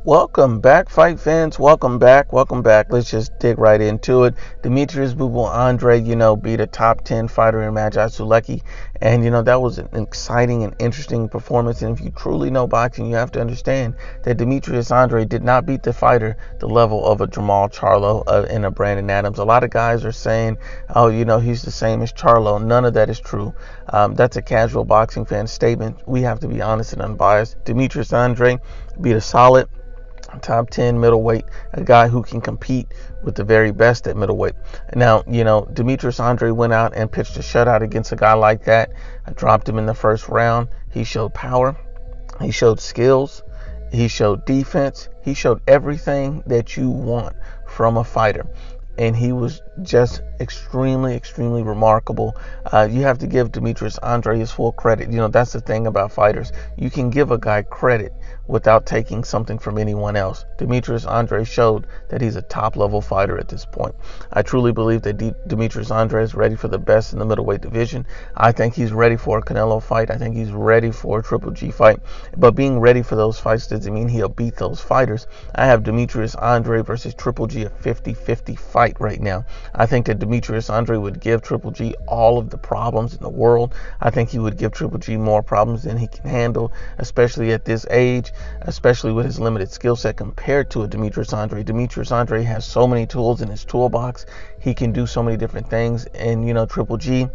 Welcome back, fight fans. Welcome back. Let's just dig right into it. Demetrius Andrade, beat a top 10 fighter in Magi Sulecki. And, that was an exciting and interesting performance. And if you truly know boxing, you have to understand that Demetrius Andrade did not beat the fighter the level of a Jamal Charlo and a Brandon Adams. A lot of guys are saying, oh, he's the same as Charlo. None of that is true. That's a casual boxing fan statement. We have to be honest and unbiased. Demetrius Andrade beat a solid top 10 middleweight, a guy who can compete with the very best at middleweight. Now, Demetrius Andrade went out and pitched a shutout against a guy like that. I dropped him in the first round. He showed power. He showed skills. He showed defense. He showed everything that you want from a fighter. And he was just extremely remarkable. You have to give Demetrius Andrade his full credit. That's the thing about fighters. You can give a guy credit without taking something from anyone else. Demetrius Andrade showed that he's a top-level fighter at this point. I truly believe that Demetrius Andrade is ready for the best in the middleweight division. I think he's ready for a Canelo fight. I think he's ready for a Triple G fight. But being ready for those fights doesn't mean he'll beat those fighters. I have Demetrius Andrade versus Triple G a 50-50 fight right now. I think that Demetrius Andrade would give Triple G all of the problems in the world. I think he would give Triple G more problems than he can handle, especially at this age, especially with his limited skill set compared to a Demetrius Andrade. Demetrius Andrade has so many tools in his toolbox. He can do so many different things. And, Triple G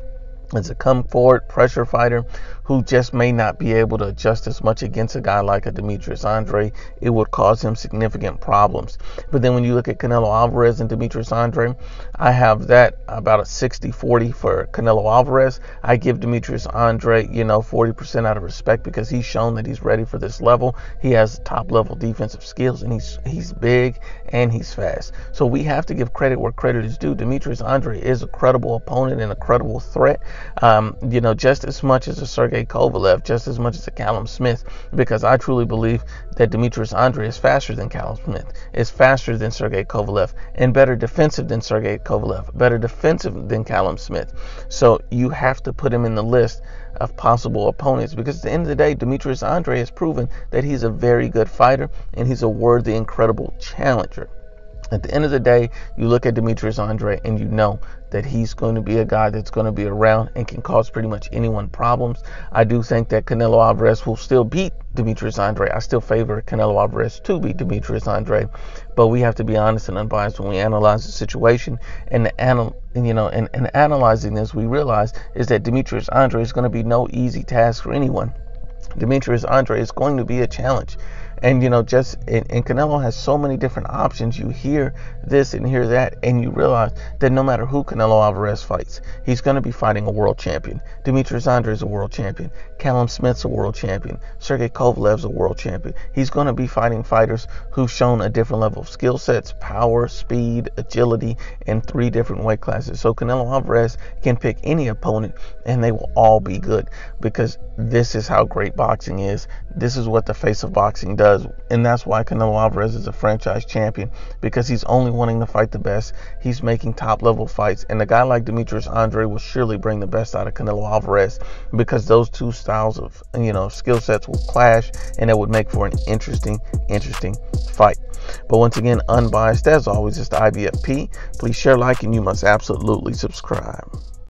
is a come forward pressure fighter who just may not be able to adjust as much against a guy like a Demetrius Andrade. It would cause him significant problems. But then when you look at Canelo Alvarez and Demetrius Andrade, I have that about a 60-40 for Canelo Alvarez. I give Demetrius Andrade, 40% out of respect because he's shown that he's ready for this level. He has top level defensive skills and he's big and he's fast. So we have to give credit where credit is due. Demetrius Andrade is a credible opponent and a credible threat. Just as much as a Sergey Kovalev, just as much as a Callum Smith, because I truly believe that Demetrius Andrade is faster than Callum Smith, is faster than Sergey Kovalev, and better defensive than Sergey Kovalev, better defensive than Callum Smith. So you have to put him in the list of possible opponents because at the end of the day, Demetrius Andrade has proven that he's a very good fighter and he's a worthy, incredible challenger. At the end of the day, you look at Demetrius Andrade and you know that he's going to be a guy that's going to be around and can cause pretty much anyone problems. I do think that Canelo Alvarez will still beat Demetrius Andrade. I still favor Canelo Alvarez to beat Demetrius Andrade, but we have to be honest and unbiased when we analyze the situation. And analyzing this, we realize is that Demetrius Andrade is going to be no easy task for anyone. Demetrius Andrade is going to be a challenge. And, and Canelo has so many different options. You hear this and hear that, and you realize that no matter who Canelo Alvarez fights, he's going to be fighting a world champion. Demetrius Andrade is a world champion. Callum Smith's a world champion. Sergey Kovalev's a world champion. He's going to be fighting fighters who've shown a different level of skill sets, power, speed, agility, in 3 different weight classes. So Canelo Alvarez can pick any opponent, and they will all be good because this is how great boxing is. This is what the face of boxing does. And that's why Canelo Alvarez is a franchise champion, because he's only wanting to fight the best. He's making top level fights, and a guy like Demetrius Andrade will surely bring the best out of Canelo Alvarez because those two styles of skill sets will clash, and it would make for an interesting fight. But once again, unbiased as always, it's the IBFP. Please share, like, and you must absolutely subscribe.